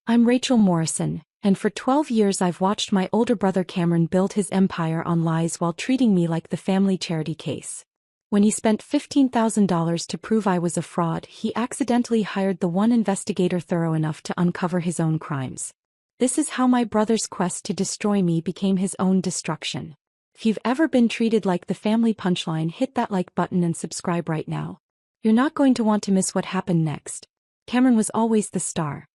I'm Rachel Morrison, and for 12 years I've watched my older brother Cameron build his empire on lies while treating me like the family charity case. When he spent $15,000 to prove I was a fraud, he accidentally hired the one investigator thorough enough to uncover his own crimes. This is how my brother's quest to destroy me became his own destruction. If you've ever been treated like the family punchline, hit that like button and subscribe right now. You're not going to want to miss what happened next. Cameron was always the star.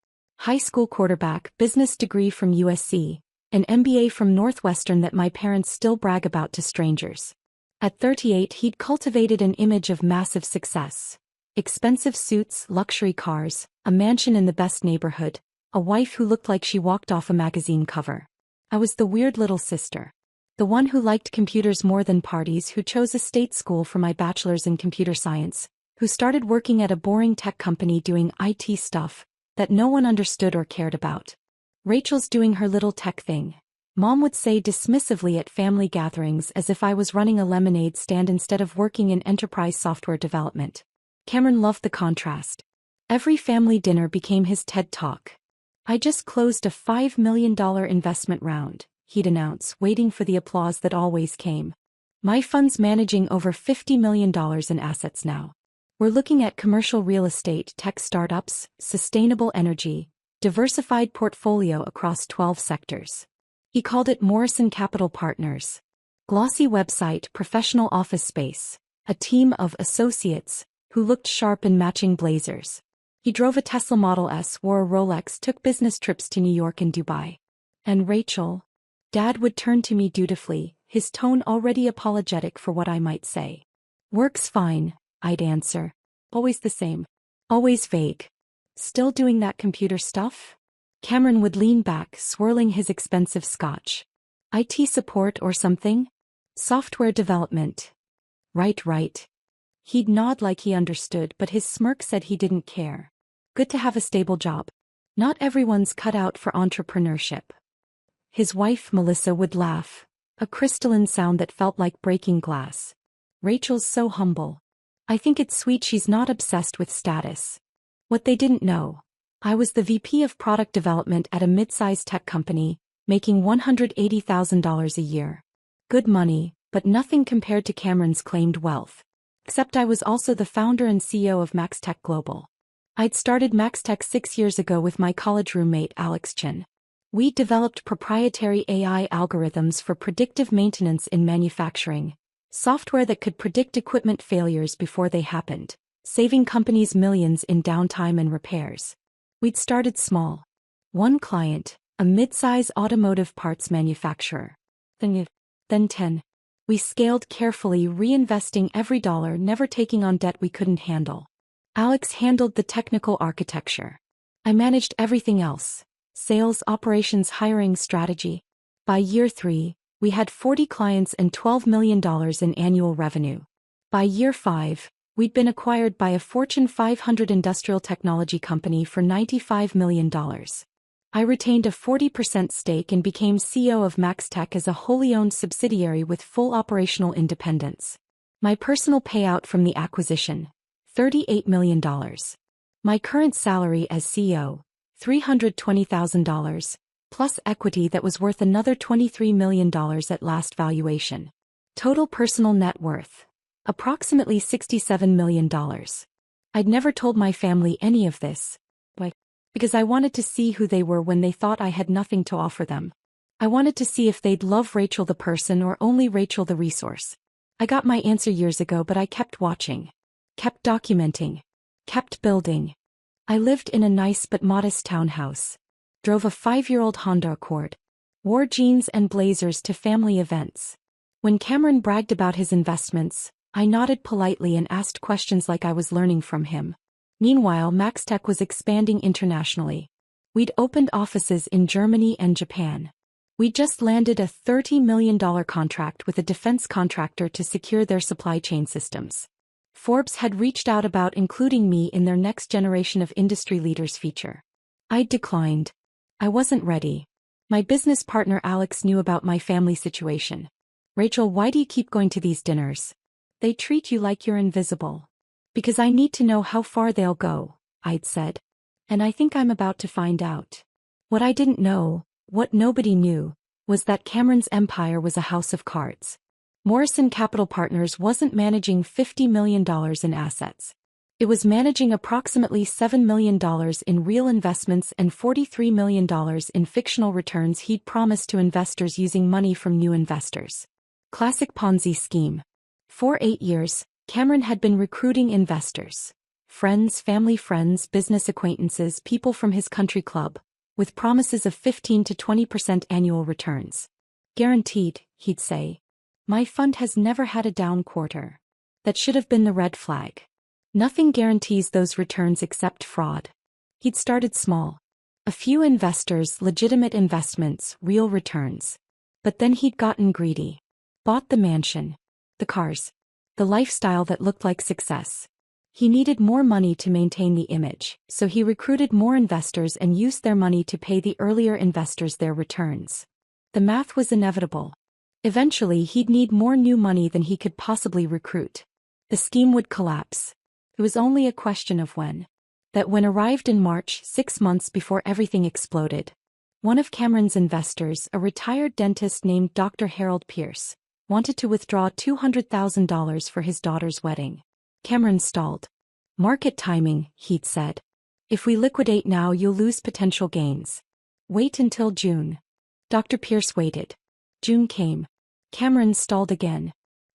High school quarterback, business degree from USC, an MBA from Northwestern that my parents still brag about to strangers. At 38, he'd cultivated an image of massive success. Expensive suits, luxury cars, a mansion in the best neighborhood, a wife who looked like she walked off a magazine cover. I was the weird little sister. The one who liked computers more than parties, who chose a state school for my bachelor's in computer science, who started working at a boring tech company doing IT stuff that no one understood or cared about. Rachel's doing her little tech thing, Mom would say dismissively at family gatherings, as if I was running a lemonade stand instead of working in enterprise software development. Cameron loved the contrast. Every family dinner became his TED Talk. I just closed a $5 million investment round, he'd announce, waiting for the applause that always came. My fund's managing over $50 million in assets now. We're looking at commercial real estate, tech startups, sustainable energy, diversified portfolio across 12 sectors. He called it Morrison Capital Partners. Glossy website, professional office space, a team of associates who looked sharp in matching blazers. He drove a Tesla Model S, wore a Rolex, took business trips to New York and Dubai. And Rachel? Dad would turn to me dutifully, his tone already apologetic for what I might say. Works fine, I'd answer. Always the same. Always vague. Still doing that computer stuff? Cameron would lean back, swirling his expensive scotch. IT support or something? Software development. Right. He'd nod like he understood, but his smirk said he didn't care. Good to have a stable job. Not everyone's cut out for entrepreneurship. His wife, Melissa, would laugh, a crystalline sound that felt like breaking glass. Rachel's so humble. I think it's sweet she's not obsessed with status. What they didn't know. I was the VP of product development at a mid-sized tech company, making $180,000 a year. Good money, but nothing compared to Cameron's claimed wealth. Except I was also the founder and CEO of MaxTech Global. I'd started MaxTech 6 years ago with my college roommate Alex Chin. We developed proprietary AI algorithms for predictive maintenance in manufacturing, software that could predict equipment failures before they happened, saving companies millions in downtime and repairs. We'd started small. One client, a mid-size automotive parts manufacturer. Then 10. We scaled carefully, reinvesting every dollar, never taking on debt we couldn't handle. Alex handled the technical architecture. I managed everything else. Sales, operations, hiring, strategy. By year 3, we had 40 clients and $12 million in annual revenue. By year 5, we'd been acquired by a Fortune 500 industrial technology company for $95 million. I retained a 40% stake and became CEO of MaxTech as a wholly owned subsidiary with full operational independence. My personal payout from the acquisition, $38 million. My current salary as CEO, $320,000, plus equity that was worth another $23 million at last valuation. Total personal net worth, approximately $67 million. I'd never told my family any of this. Why? Because I wanted to see who they were when they thought I had nothing to offer them. I wanted to see if they'd love Rachel the person or only Rachel the resource. I got my answer years ago, but I kept watching, kept documenting, kept building. I lived in a nice but modest townhouse, drove a 5-year-old Honda Accord, wore jeans and blazers to family events. When Cameron bragged about his investments, I nodded politely and asked questions like I was learning from him. Meanwhile, MaxTech was expanding internationally. We'd opened offices in Germany and Japan. We just landed a $30 million contract with a defense contractor to secure their supply chain systems. Forbes had reached out about including me in their next generation of industry leaders feature. I'd declined. I wasn't ready. My business partner Alex knew about my family situation. Rachel, why do you keep going to these dinners? They treat you like you're invisible. Because I need to know how far they'll go, I'd said. And I think I'm about to find out. What I didn't know, what nobody knew, was that Cameron's empire was a house of cards. Morrison Capital Partners wasn't managing $50 million in assets. It was managing approximately $7 million in real investments and $43 million in fictional returns he'd promised to investors using money from new investors. Classic Ponzi scheme. For 8 years, Cameron had been recruiting investors. Friends, family friends, business acquaintances, people from his country club, with promises of 15 to 20% annual returns. Guaranteed, he'd say. My fund has never had a down quarter. That should have been the red flag. Nothing guarantees those returns except fraud. He'd started small. A few investors, legitimate investments, real returns. But then he'd gotten greedy. Bought the mansion. The cars. The lifestyle that looked like success. He needed more money to maintain the image, so he recruited more investors and used their money to pay the earlier investors their returns. The math was inevitable. Eventually he'd need more new money than he could possibly recruit. The scheme would collapse. It was only a question of when. That when arrived in March, 6 months before everything exploded. One of Cameron's investors, a retired dentist named Dr. Harold Pierce, wanted to withdraw $200,000 for his daughter's wedding. Cameron stalled. Market timing, he'd said. If we liquidate now, you'll lose potential gains. Wait until June. Dr. Pierce waited. June came. Cameron stalled again.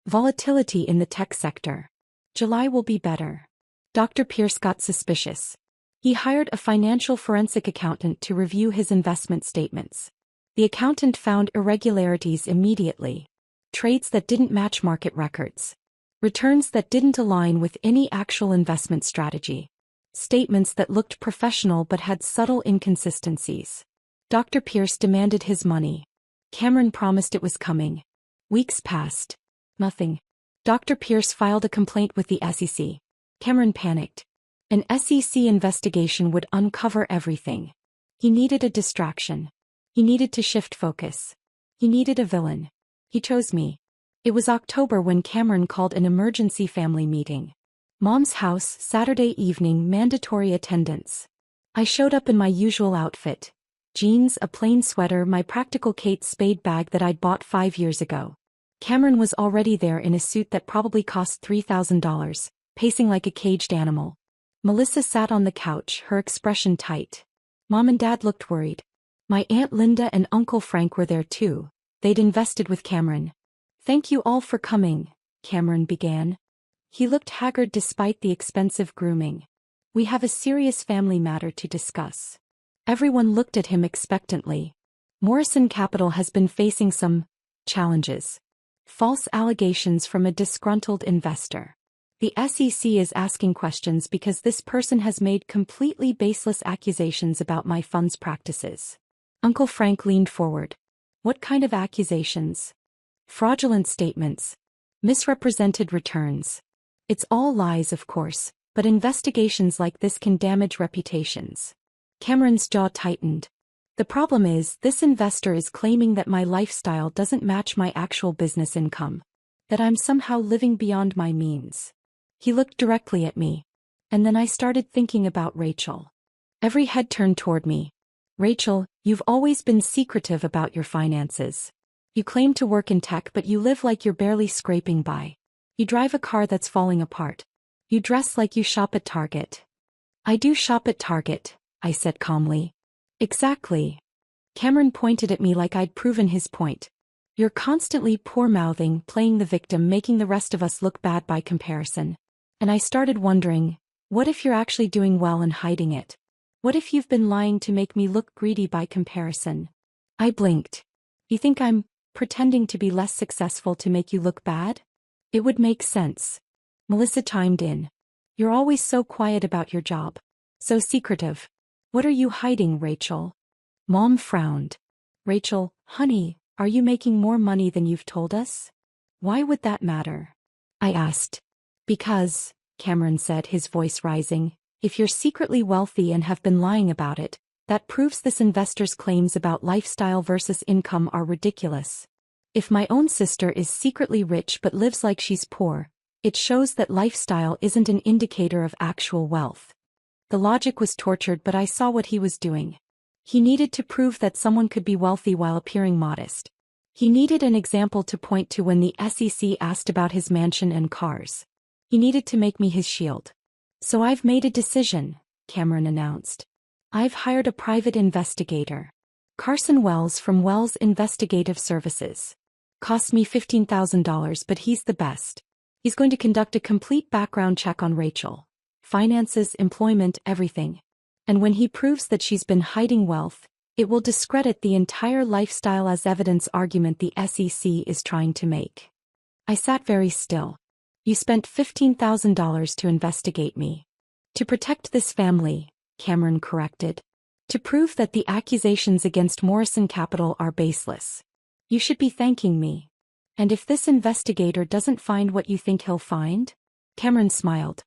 Volatility in the tech sector. July will be better. Dr. Pierce got suspicious. He hired a financial forensic accountant to review his investment statements. The accountant found irregularities immediately. Trades that didn't match market records. Returns that didn't align with any actual investment strategy. Statements that looked professional but had subtle inconsistencies. Dr. Pierce demanded his money. Cameron promised it was coming. Weeks passed. Nothing. Dr. Pierce filed a complaint with the SEC. Cameron panicked. An SEC investigation would uncover everything. He needed a distraction. He needed to shift focus. He needed a villain. He chose me. It was October when Cameron called an emergency family meeting. Mom's house, Saturday evening, mandatory attendance. I showed up in my usual outfit. Jeans, a plain sweater, my practical Kate Spade bag that I'd bought 5 years ago. Cameron was already there in a suit that probably cost $3,000, pacing like a caged animal. Melissa sat on the couch, her expression tight. Mom and Dad looked worried. My Aunt Linda and Uncle Frank were there too. They'd invested with Cameron. Thank you all for coming, Cameron began. He looked haggard despite the expensive grooming. We have a serious family matter to discuss. Everyone looked at him expectantly. Morrison Capital has been facing some challenges. False allegations from a disgruntled investor. The SEC is asking questions because this person has made completely baseless accusations about my fund's practices. Uncle Frank leaned forward. What kind of accusations? Fraudulent statements. Misrepresented returns. It's all lies, of course, but investigations like this can damage reputations. Cameron's jaw tightened. The problem is, this investor is claiming that my lifestyle doesn't match my actual business income. That I'm somehow living beyond my means. He looked directly at me. And then I started thinking about Rachel. Every head turned toward me. Rachel, you've always been secretive about your finances. You claim to work in tech, but you live like you're barely scraping by. You drive a car that's falling apart. You dress like you shop at Target. I do shop at Target, I said calmly. Exactly. Cameron pointed at me like I'd proven his point. You're constantly poor-mouthing, playing the victim, making the rest of us look bad by comparison. And I started wondering, what if you're actually doing well and hiding it? What if you've been lying to make me look greedy by comparison? I blinked. You think I'm pretending to be less successful to make you look bad? It would make sense. Melissa chimed in. You're always so quiet about your job. So secretive. What are you hiding, Rachel? Mom frowned. Rachel, honey, are you making more money than you've told us? Why would that matter? I asked. Because, Cameron said, his voice rising, if you're secretly wealthy and have been lying about it, that proves this investor's claims about lifestyle versus income are ridiculous. If my own sister is secretly rich but lives like she's poor, it shows that lifestyle isn't an indicator of actual wealth. The logic was tortured, but I saw what he was doing. He needed to prove that someone could be wealthy while appearing modest. He needed an example to point to when the SEC asked about his mansion and cars. He needed to make me his shield. So I've made a decision, Cameron announced. I've hired a private investigator. Carson Wells from Wells Investigative Services. Cost me $15,000, but he's the best. He's going to conduct a complete background check on Rachel. Finances, employment, everything. And when he proves that she's been hiding wealth, it will discredit the entire lifestyle as evidence argument the SEC is trying to make. I sat very still. You spent $15,000 to investigate me. To protect this family, Cameron corrected. To prove that the accusations against Morrison Capital are baseless. You should be thanking me. And if this investigator doesn't find what you think he'll find? Cameron smiled.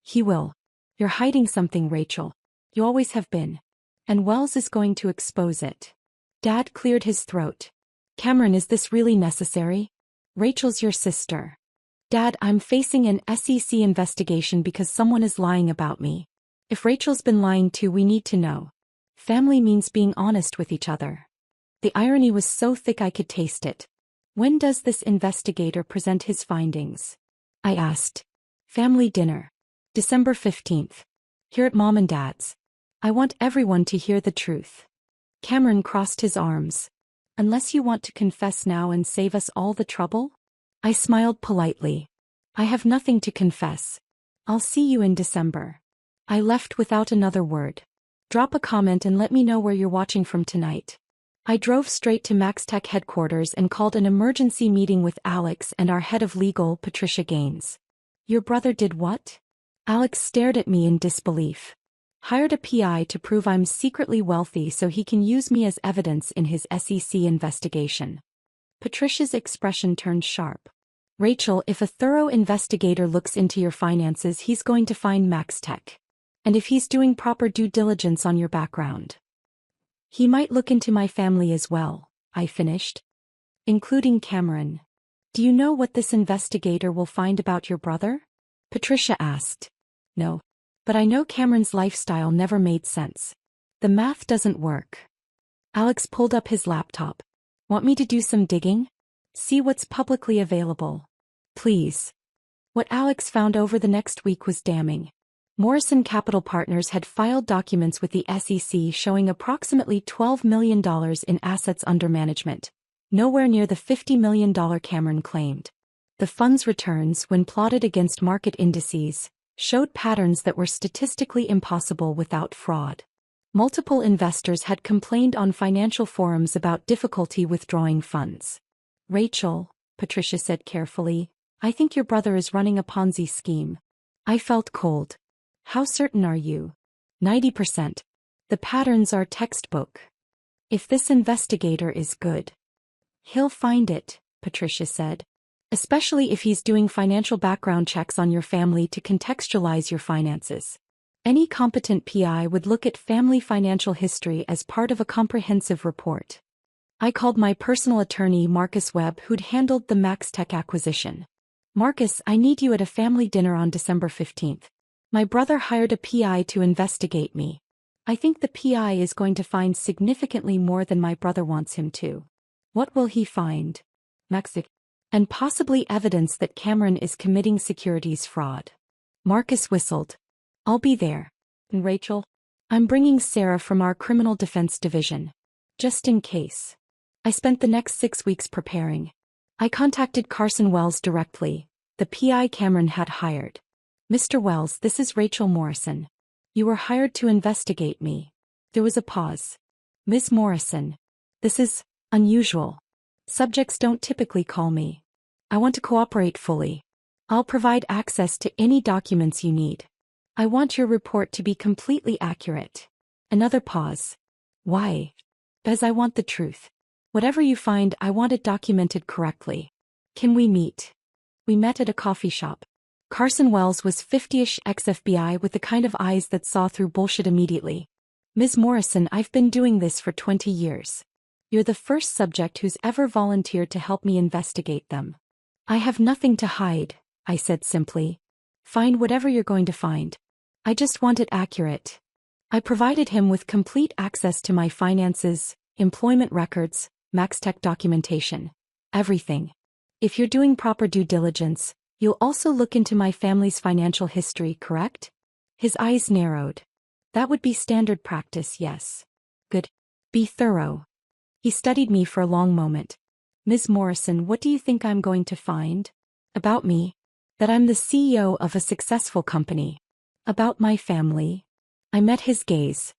He will. You're hiding something, Rachel. You always have been. And Wells is going to expose it. Dad cleared his throat. Cameron, is this really necessary? Rachel's your sister. Dad, I'm facing an SEC investigation because someone is lying about me. If Rachel's been lying too, we need to know. Family means being honest with each other. The irony was so thick I could taste it. When does this investigator present his findings? I asked. Family dinner. December 15th. Here at Mom and Dad's. I want everyone to hear the truth. Cameron crossed his arms. Unless you want to confess now and save us all the trouble? I smiled politely. I have nothing to confess. I'll see you in December. I left without another word. Drop a comment and let me know where you're watching from tonight. I drove straight to MaxTech headquarters and called an emergency meeting with Alex and our head of legal, Patricia Gaines. Your brother did what? Alex stared at me in disbelief. Hired a PI to prove I'm secretly wealthy so he can use me as evidence in his SEC investigation. Patricia's expression turned sharp. Rachel, if a thorough investigator looks into your finances, he's going to find MaxTech. And if he's doing proper due diligence on your background, he might look into my family as well, I finished. Including Cameron. Do you know what this investigator will find about your brother? Patricia asked. No. But I know Cameron's lifestyle never made sense. The math doesn't work. Alex pulled up his laptop. Want me to do some digging? See what's publicly available. Please. What Alex found over the next week was damning. Morrison Capital Partners had filed documents with the SEC showing approximately $12 million in assets under management. Nowhere near the $50 million Cameron claimed. The fund's returns, when plotted against market indices, showed patterns that were statistically impossible without fraud. Multiple investors had complained on financial forums about difficulty withdrawing funds. Rachel, Patricia said carefully, I think your brother is running a Ponzi scheme. I felt cold. How certain are you? 90%. The patterns are textbook. If this investigator is good, he'll find it, Patricia said. Especially if he's doing financial background checks on your family to contextualize your finances. Any competent PI would look at family financial history as part of a comprehensive report. I called my personal attorney Marcus Webb, who'd handled the MaxTech acquisition. Marcus, I need you at a family dinner on December 15th. My brother hired a PI to investigate me. I think the PI is going to find significantly more than my brother wants him to. What will he find? And possibly evidence that Cameron is committing securities fraud. Marcus whistled. I'll be there. And Rachel? I'm bringing Sarah from our criminal defense division. Just in case. I spent the next 6 weeks preparing. I contacted Carson Wells directly, the PI Cameron had hired. Mr. Wells, this is Rachel Morrison. You were hired to investigate me. There was a pause. Ms. Morrison. This is unusual. Subjects don't typically call me. I want to cooperate fully. I'll provide access to any documents you need. I want your report to be completely accurate. Another pause. Why? Because I want the truth. Whatever you find, I want it documented correctly. Can we meet? We met at a coffee shop. Carson Wells was 50-ish ex-FBI with the kind of eyes that saw through bullshit immediately. Ms. Morrison, I've been doing this for 20 years. You're the first subject who's ever volunteered to help me investigate them. I have nothing to hide, I said simply. Find whatever you're going to find. I just want it accurate. I provided him with complete access to my finances, employment records, MaxTech documentation. Everything. If you're doing proper due diligence, you'll also look into my family's financial history, correct? His eyes narrowed. That would be standard practice, yes. Good. Be thorough. He studied me for a long moment. Ms. Morrison, what do you think I'm going to find? About me? That I'm the CEO of a successful company. About my family? I met his gaze.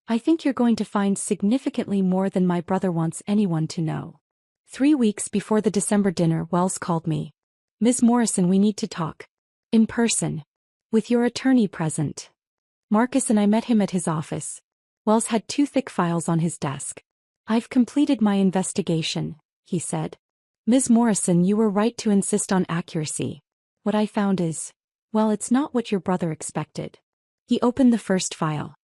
I think you're going to find significantly more than my brother wants anyone to know. 3 weeks before the December dinner, Wells called me. Ms. Morrison, we need to talk. In person. With your attorney present. Marcus and I met him at his office. Wells had 2 thick files on his desk. I've completed my investigation, he said. Ms. Morrison, you were right to insist on accuracy. What I found is, well, it's not what your brother expected. He opened the first file.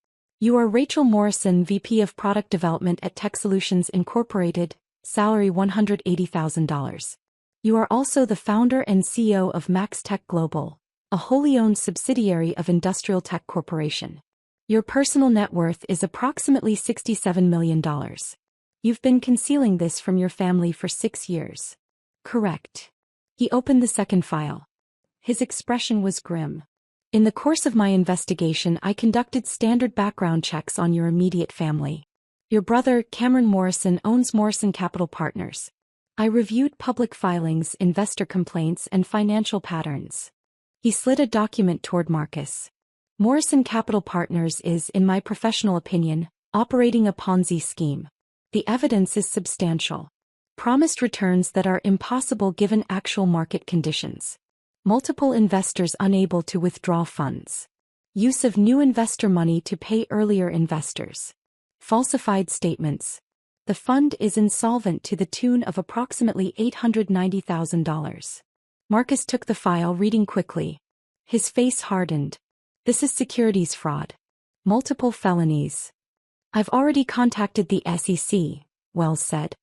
You are Rachel Morrison, VP of Product Development at Tech Solutions Incorporated, salary $180,000. You are also the founder and CEO of MaxTech Global, a wholly owned subsidiary of Industrial Tech Corporation. Your personal net worth is approximately $67 million. You've been concealing this from your family for 6 years. Correct. He opened the second file. His expression was grim. In the course of my investigation, I conducted standard background checks on your immediate family. Your brother, Cameron Morrison, owns Morrison Capital Partners. I reviewed public filings, investor complaints, and financial patterns. He slid a document toward Marcus. Morrison Capital Partners is, in my professional opinion, operating a Ponzi scheme. The evidence is substantial. Promised returns that are impossible given actual market conditions. Multiple investors unable to withdraw funds. Use of new investor money to pay earlier investors. Falsified statements. The fund is insolvent to the tune of approximately $890,000. Marcus took the file, reading quickly. His face hardened. This is securities fraud. Multiple felonies. I've already contacted the SEC, Wells said.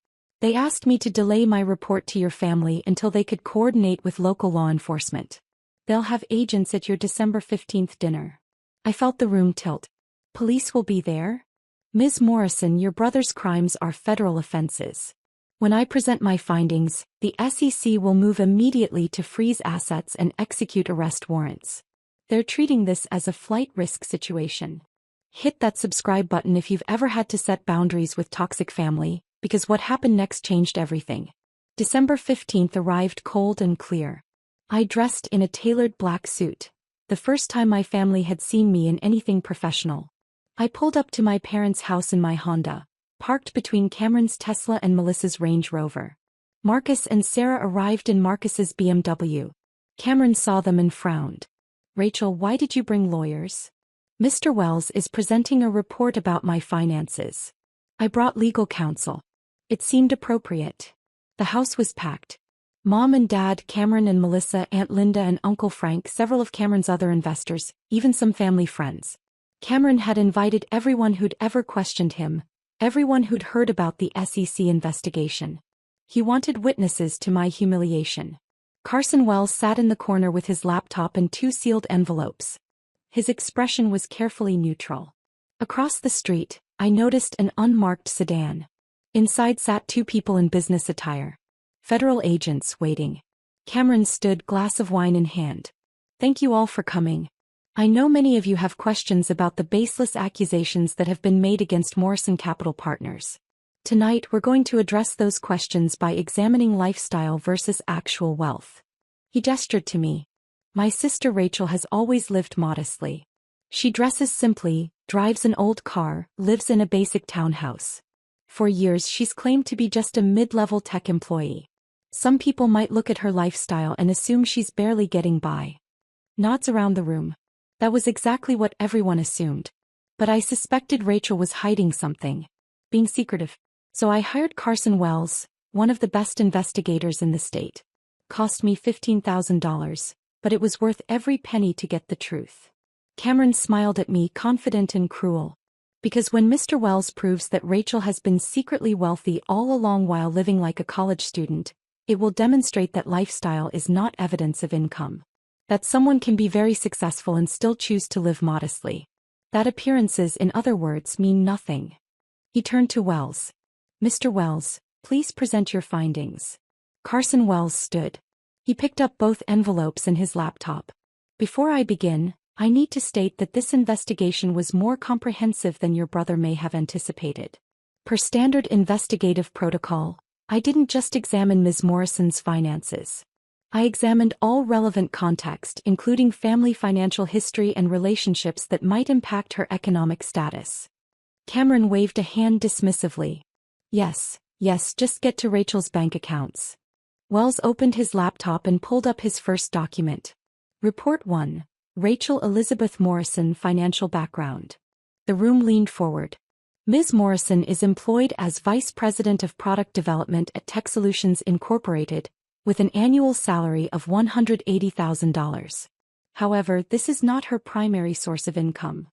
They asked me to delay my report to your family until they could coordinate with local law enforcement. They'll have agents at your December 15th dinner. I felt the room tilt. Police will be there? Ms. Morrison, your brother's crimes are federal offenses. When I present my findings, the SEC will move immediately to freeze assets and execute arrest warrants. They're treating this as a flight risk situation. Hit that subscribe button if you've ever had to set boundaries with toxic family, because what happened next changed everything. December 15th arrived cold and clear. I dressed in a tailored black suit, the first time my family had seen me in anything professional. I pulled up to my parents' house in my Honda, parked between Cameron's Tesla and Melissa's Range Rover. Marcus and Sarah arrived in Marcus's BMW. Cameron saw them and frowned. Rachel, why did you bring lawyers? Mr. Wells is presenting a report about my finances. I brought legal counsel. It seemed appropriate. The house was packed. Mom and Dad, Cameron and Melissa, Aunt Linda and Uncle Frank, several of Cameron's other investors, even some family friends. Cameron had invited everyone who'd ever questioned him, everyone who'd heard about the SEC investigation. He wanted witnesses to my humiliation. Carson Wells sat in the corner with his laptop and 2 sealed envelopes. His expression was carefully neutral. Across the street, I noticed an unmarked sedan. Inside sat 2 people in business attire. Federal agents waiting. Cameron stood, glass of wine in hand. Thank you all for coming. I know many of you have questions about the baseless accusations that have been made against Morrison Capital Partners. Tonight we're going to address those questions by examining lifestyle versus actual wealth. He gestured to me. My sister Rachel has always lived modestly. She dresses simply, drives an old car, lives in a basic townhouse. For years she's claimed to be just a mid-level tech employee. Some people might look at her lifestyle and assume she's barely getting by. Nods around the room. That was exactly what everyone assumed. But I suspected Rachel was hiding something. Being secretive. So I hired Carson Wells, one of the best investigators in the state. Cost me $15,000, but it was worth every penny to get the truth. Cameron smiled at me, confident and cruel. Because when Mr. Wells proves that Rachel has been secretly wealthy all along while living like a college student, it will demonstrate that lifestyle is not evidence of income. That someone can be very successful and still choose to live modestly. That appearances, in other words, mean nothing. He turned to Wells. Mr. Wells, please present your findings. Carson Wells stood. He picked up both envelopes and his laptop. Before I begin, I need to state that this investigation was more comprehensive than your brother may have anticipated. Per standard investigative protocol, I didn't just examine Ms. Morrison's finances. I examined all relevant context, including family financial history and relationships that might impact her economic status. Cameron waved a hand dismissively. Yes, just get to Rachel's bank accounts. Wells opened his laptop and pulled up his first document. Report 1. Rachel Elizabeth Morrison Financial Background. The room leaned forward. Ms. Morrison is employed as Vice President of Product Development at Tech Solutions Incorporated, with an annual salary of $180,000. However, this is not her primary source of income.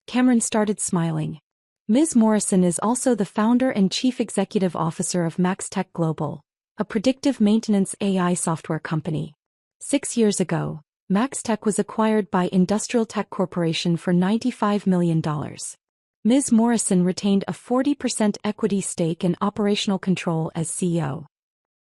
Cameron started smiling. Ms. Morrison is also the founder and chief executive officer of MaxTech Global, a predictive maintenance AI software company. 6 years ago, MaxTech was acquired by Industrial Tech Corporation for $95 million. Ms. Morrison retained a 40% equity stake and operational control as CEO.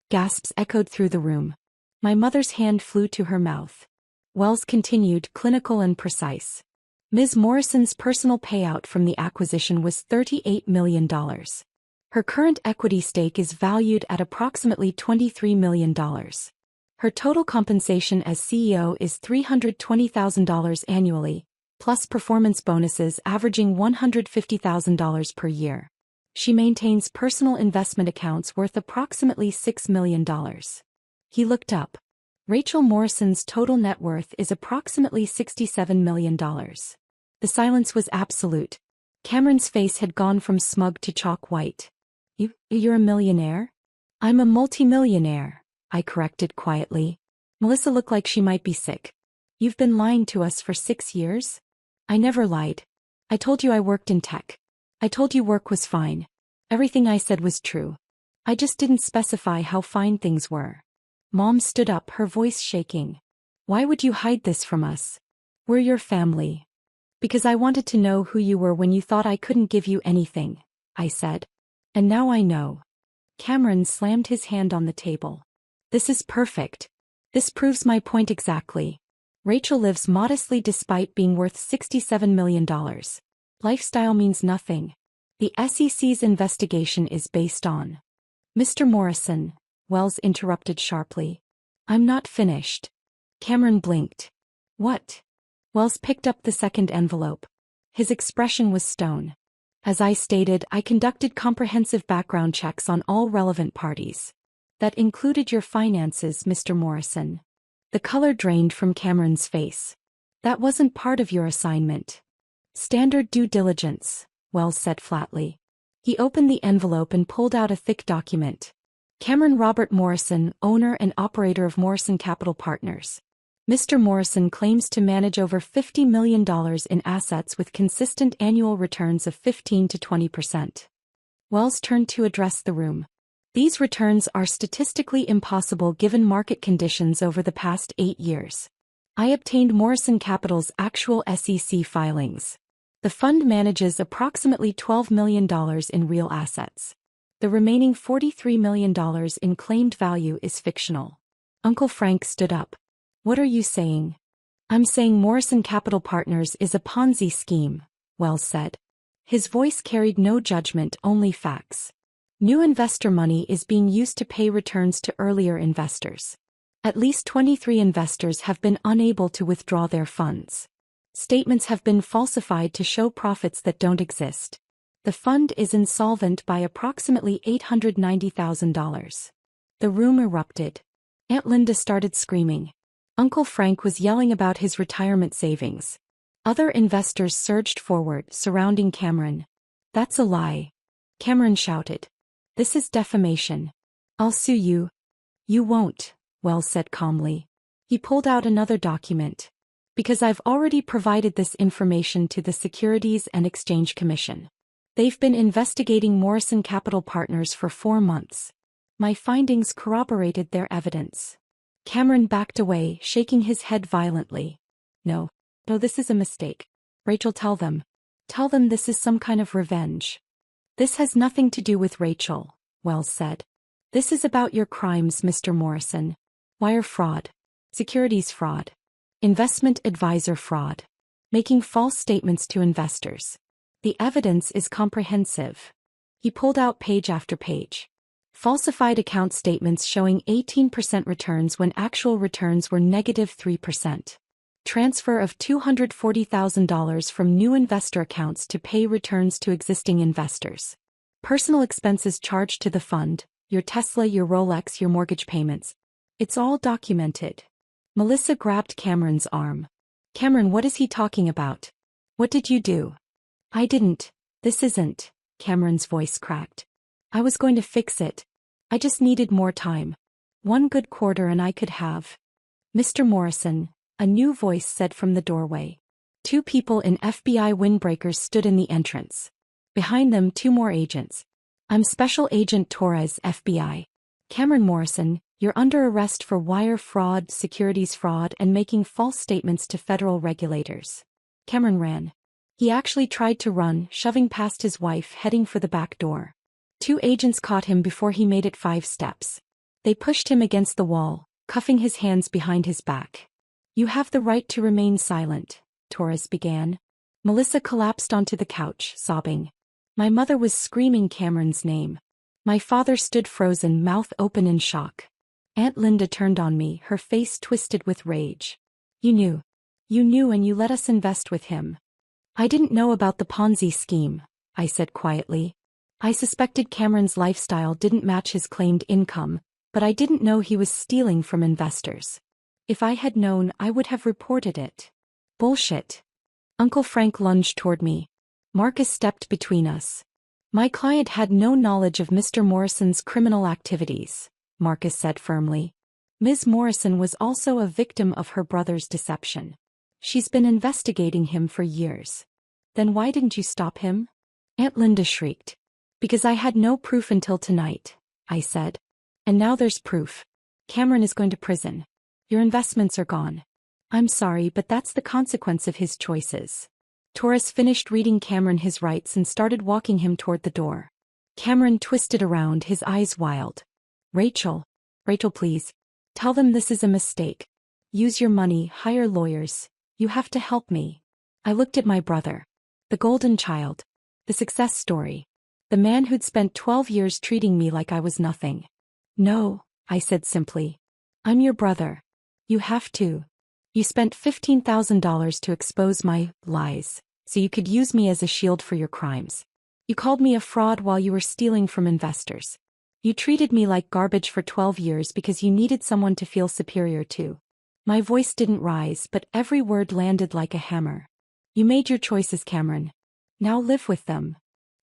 Gasps echoed through the room. My mother's hand flew to her mouth. Wells continued, clinical and precise. Ms. Morrison's personal payout from the acquisition was $38 million. Her current equity stake is valued at approximately $23 million. Her total compensation as CEO is $320,000 annually, plus performance bonuses averaging $150,000 per year. She maintains personal investment accounts worth approximately $6 million. He looked up. Rachel Morrison's total net worth is approximately $67 million. The silence was absolute. Cameron's face had gone from smug to chalk white. You're a millionaire? I'm a multimillionaire, I corrected quietly. Melissa looked like she might be sick. You've been lying to us for 6 years? I never lied. I told you I worked in tech. I told you work was fine. Everything I said was true. I just didn't specify how fine things were. Mom stood up, her voice shaking. Why would you hide this from us? We're your family. Because I wanted to know who you were when you thought I couldn't give you anything, I said. And now I know. Cameron slammed his hand on the table. This is perfect. This proves my point exactly. Rachel lives modestly despite being worth $67 million. Lifestyle means nothing. The SEC's investigation is based on. Mr. Morrison, Wells interrupted sharply. I'm not finished. Cameron blinked. What? Wells picked up the second envelope. His expression was stone. As I stated, I conducted comprehensive background checks on all relevant parties. That included your finances, Mr. Morrison. The color drained from Cameron's face. That wasn't part of your assignment. Standard due diligence, Wells said flatly. He opened the envelope and pulled out a thick document. Cameron Robert Morrison, owner and operator of Morrison Capital Partners. Mr. Morrison claims to manage over $50 million in assets with consistent annual returns of 15 to 20%. Wells turned to address the room. These returns are statistically impossible given market conditions over the past 8 years. I obtained Morrison Capital's actual SEC filings. The fund manages approximately $12 million in real assets. The remaining $43 million in claimed value is fictional. Uncle Frank stood up. What are you saying? I'm saying Morrison Capital Partners is a Ponzi scheme, Wells said. His voice carried no judgment, only facts. New investor money is being used to pay returns to earlier investors. At least 23 investors have been unable to withdraw their funds. Statements have been falsified to show profits that don't exist. The fund is insolvent by approximately $890,000. The room erupted. Aunt Linda started screaming. Uncle Frank was yelling about his retirement savings. Other investors surged forward, surrounding Cameron. That's a lie. Cameron shouted. This is defamation. I'll sue you. You won't, Wells said calmly. He pulled out another document. Because I've already provided this information to the Securities and Exchange Commission. They've been investigating Morrison Capital Partners for 4 months. My findings corroborated their evidence. Cameron backed away, shaking his head violently. No, this is a mistake. Rachel, tell them. Tell them this is some kind of revenge. This has nothing to do with Rachel, Wells said. This is about your crimes, Mr. Morrison. Wire fraud. Securities fraud. Investment advisor fraud. Making false statements to investors. The evidence is comprehensive. He pulled out page after page. Falsified account statements showing 18% returns when actual returns were -3%. Transfer of $240,000 from new investor accounts to pay returns to existing investors. Personal expenses charged to the fund, your Tesla, your Rolex, your mortgage payments. It's all documented. Melissa grabbed Cameron's arm. Cameron, what is he talking about? What did you do? I didn't. This isn't. Cameron's voice cracked. I was going to fix it. I just needed more time. One good quarter and I could have. Mr. Morrison, a new voice said from the doorway. Two people in FBI windbreakers stood in the entrance. Behind them, two more agents. I'm Special Agent Torres, FBI. Cameron Morrison, you're under arrest for wire fraud, securities fraud, and making false statements to federal regulators. Cameron ran. He actually tried to run, shoving past his wife, heading for the back door. Two agents caught him before he made it 5 steps. They pushed him against the wall, cuffing his hands behind his back. You have the right to remain silent, Torres began. Melissa collapsed onto the couch, sobbing. My mother was screaming Cameron's name. My father stood frozen, mouth open in shock. Aunt Linda turned on me, her face twisted with rage. You knew. You knew and you let us invest with him. I didn't know about the Ponzi scheme, I said quietly. I suspected Cameron's lifestyle didn't match his claimed income, but I didn't know he was stealing from investors. If I had known, I would have reported it. Bullshit. Uncle Frank lunged toward me. Marcus stepped between us. My client had no knowledge of Mr. Morrison's criminal activities, Marcus said firmly. Ms. Morrison was also a victim of her brother's deception. She's been investigating him for years. Then why didn't you stop him? Aunt Linda shrieked. Because I had no proof until tonight, I said. And now there's proof. Cameron is going to prison. Your investments are gone. I'm sorry, but that's the consequence of his choices. Torres finished reading Cameron his rights and started walking him toward the door. Cameron twisted around, his eyes wild. Rachel, please. Tell them this is a mistake. Use your money, hire lawyers. You have to help me. I looked at my brother. The golden child. The success story. The man who'd spent 12 years treating me like I was nothing. No, I said simply. I'm your brother. You have to. You spent $15,000 to expose my lies, so you could use me as a shield for your crimes. You called me a fraud while you were stealing from investors. You treated me like garbage for 12 years because you needed someone to feel superior to. My voice didn't rise, but every word landed like a hammer. You made your choices, Cameron. Now live with them.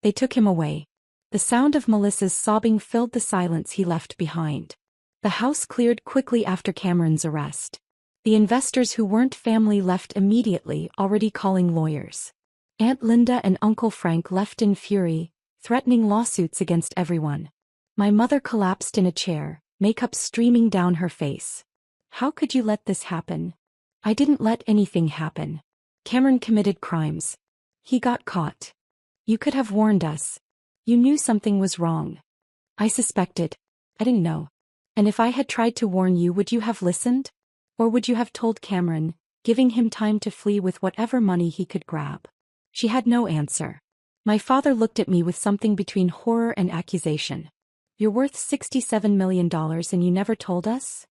They took him away. The sound of Melissa's sobbing filled the silence he left behind. The house cleared quickly after Cameron's arrest. The investors who weren't family left immediately, already calling lawyers. Aunt Linda and Uncle Frank left in fury, threatening lawsuits against everyone. My mother collapsed in a chair, makeup streaming down her face. How could you let this happen? I didn't let anything happen. Cameron committed crimes. He got caught. You could have warned us. You knew something was wrong. I suspected. I didn't know. And if I had tried to warn you, would you have listened? Or would you have told Cameron, giving him time to flee with whatever money he could grab? She had no answer. My father looked at me with something between horror and accusation. You're worth $67 million and you never told us?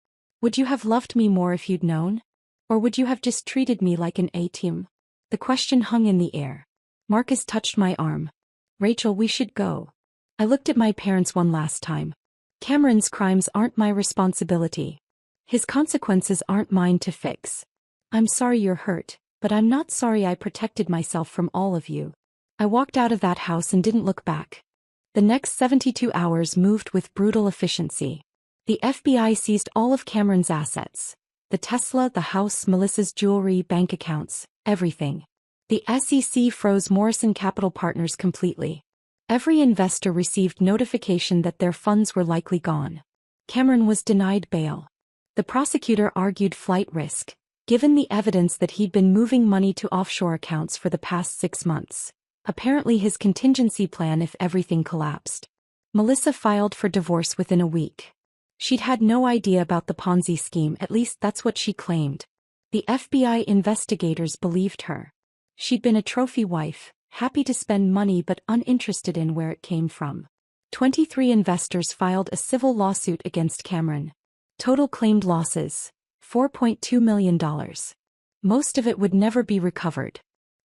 Would you have loved me more if you'd known? Or would you have just treated me like an A-team? The question hung in the air. Marcus touched my arm. Rachel, we should go. I looked at my parents one last time. Cameron's crimes aren't my responsibility. His consequences aren't mine to fix. I'm sorry you're hurt, but I'm not sorry I protected myself from all of you. I walked out of that house and didn't look back. The next 72 hours moved with brutal efficiency. The FBI seized all of Cameron's assets. The Tesla, the house, Melissa's jewelry, bank accounts, everything. The SEC froze Morrison Capital Partners completely. Every investor received notification that their funds were likely gone. Cameron was denied bail. The prosecutor argued flight risk, given the evidence that he'd been moving money to offshore accounts for the past 6 months. Apparently his contingency plan if everything collapsed. Melissa filed for divorce within a week. She'd had no idea about the Ponzi scheme, at least that's what she claimed. The FBI investigators believed her. She'd been a trophy wife, happy to spend money but uninterested in where it came from. 23 investors filed a civil lawsuit against Cameron. Total claimed losses: $4.2 million. Most of it would never be recovered.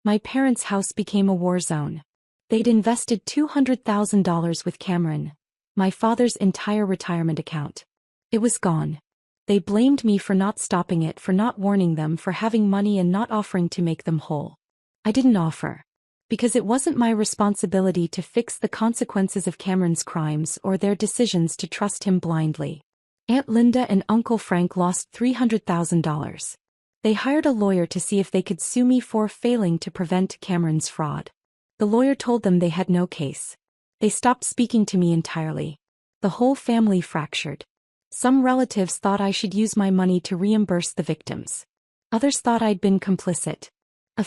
My parents' house became a war zone. They'd invested $200,000 with Cameron, my father's entire retirement account. It was gone. They blamed me for not stopping it, for not warning them, for having money and not offering to make them whole. I didn't offer. Because it wasn't my responsibility to fix the consequences of Cameron's crimes or their decisions to trust him blindly. Aunt Linda and Uncle Frank lost $300,000. They hired a lawyer to see if they could sue me for failing to prevent Cameron's fraud. The lawyer told them they had no case. They stopped speaking to me entirely. The whole family fractured. Some relatives thought I should use my money to reimburse the victims. Others thought I'd been complicit. A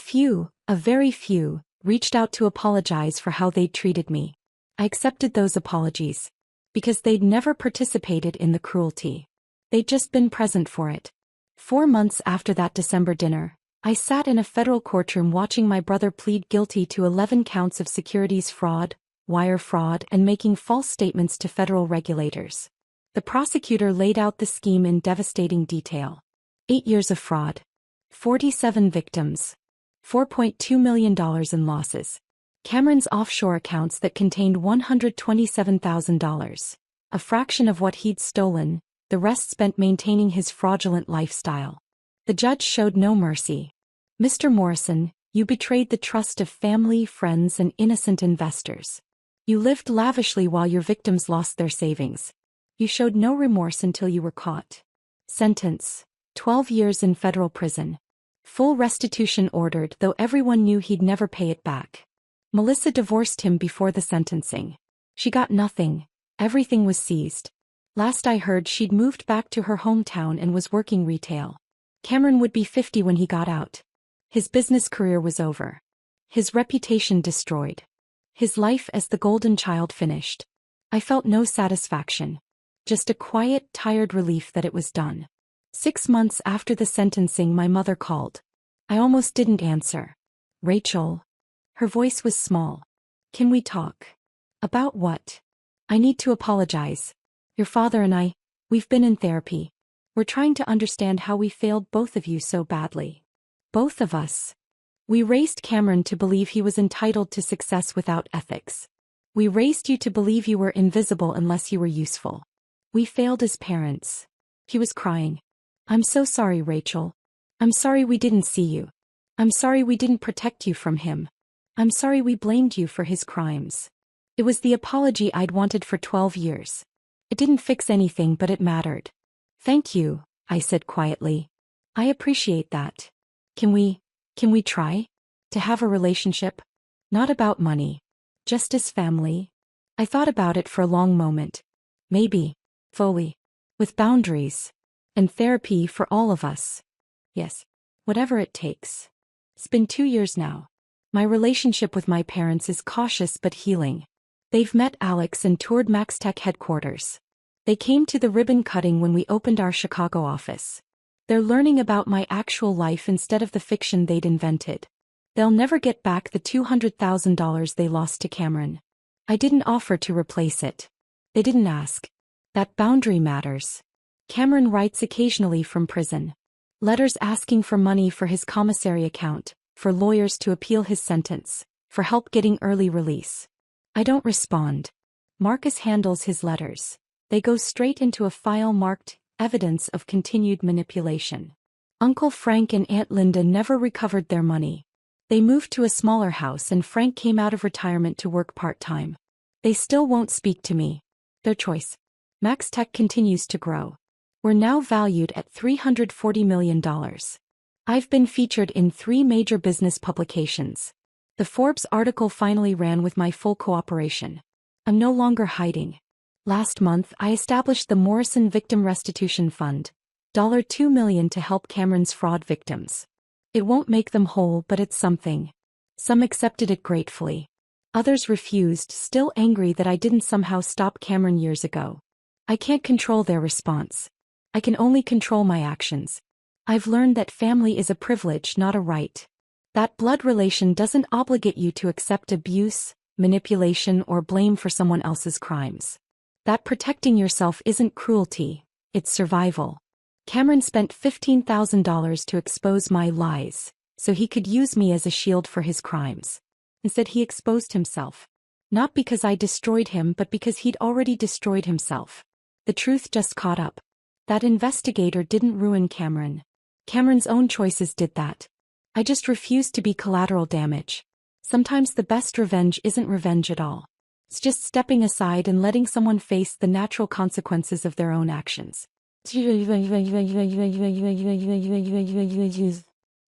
very few, reached out to apologize for how they'd treated me. I accepted those apologies. Because they'd never participated in the cruelty. They'd just been present for it. 4 months after that December dinner, I sat in a federal courtroom watching my brother plead guilty to 11 counts of securities fraud, wire fraud, and making false statements to federal regulators. The prosecutor laid out the scheme in devastating detail. 8 years of fraud. 47 victims. $4.2 million in losses. Cameron's offshore accounts that contained $127,000. A fraction of what he'd stolen, the rest spent maintaining his fraudulent lifestyle. The judge showed no mercy. Mr. Morrison, you betrayed the trust of family, friends, and innocent investors. You lived lavishly while your victims lost their savings. You showed no remorse until you were caught. Sentence: 12 years in federal prison. Full restitution ordered, though everyone knew he'd never pay it back. Melissa divorced him before the sentencing. She got nothing. Everything was seized. Last I heard, she'd moved back to her hometown and was working retail. Cameron would be 50 when he got out. His business career was over. His reputation destroyed. His life as the golden child finished. I felt no satisfaction. Just a quiet, tired relief that it was done. 6 months after the sentencing, my mother called. I almost didn't answer. Rachel. Her voice was small. Can we talk? About what? I need to apologize. Your father and we've been in therapy. We're trying to understand how we failed both of you so badly. Both of us. We raised Cameron to believe he was entitled to success without ethics. We raised you to believe you were invisible unless you were useful. We failed as parents. He was crying. I'm so sorry, Rachel. I'm sorry we didn't see you. I'm sorry we didn't protect you from him. I'm sorry we blamed you for his crimes. It was the apology I'd wanted for 12 years. It didn't fix anything, but it mattered. Thank you, I said quietly. I appreciate that. Can we try to have a relationship? Not about money. Just as family. I thought about it for a long moment. Maybe. Fully. With boundaries. And therapy for all of us. Yes. Whatever it takes. It's been 2 years now. My relationship with my parents is cautious but healing. They've met Alex and toured MaxTech headquarters. They came to the ribbon cutting when we opened our Chicago office. They're learning about my actual life instead of the fiction they'd invented. They'll never get back the $200,000 they lost to Cameron. I didn't offer to replace it. They didn't ask. That boundary matters. Cameron writes occasionally from prison. Letters asking for money for his commissary account, for lawyers to appeal his sentence, for help getting early release. I don't respond. Marcus handles his letters. They go straight into a file marked evidence of continued manipulation. Uncle Frank and Aunt Linda never recovered their money. They moved to a smaller house and Frank came out of retirement to work part-time. They still won't speak to me. Their choice. MaxTech continues to grow. We're now valued at $340 million. I've been featured in 3 major business publications. The Forbes article finally ran with my full cooperation. I'm no longer hiding. Last month, I established the Morrison Victim Restitution Fund, $2 million to help Cameron's fraud victims. It won't make them whole, but it's something. Some accepted it gratefully. Others refused, still angry that I didn't somehow stop Cameron years ago. I can't control their response. I can only control my actions. I've learned that family is a privilege, not a right. That blood relation doesn't obligate you to accept abuse, manipulation, or blame for someone else's crimes. That protecting yourself isn't cruelty, it's survival. Cameron spent $15,000 to expose my lies, so he could use me as a shield for his crimes. Instead, he exposed himself. Not because I destroyed him, but because he'd already destroyed himself. The truth just caught up. That investigator didn't ruin Cameron. Cameron's own choices did that. I just refused to be collateral damage. Sometimes the best revenge isn't revenge at all. It's just stepping aside and letting someone face the natural consequences of their own actions.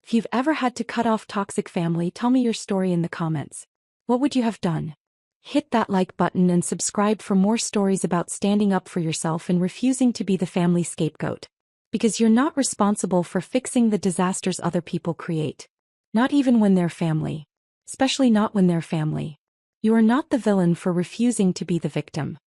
If you've ever had to cut off toxic family, tell me your story in the comments. What would you have done? Hit that like button and subscribe for more stories about standing up for yourself and refusing to be the family scapegoat. Because you're not responsible for fixing the disasters other people create. Not even when they're family. Especially not when they're family. You are not the villain for refusing to be the victim.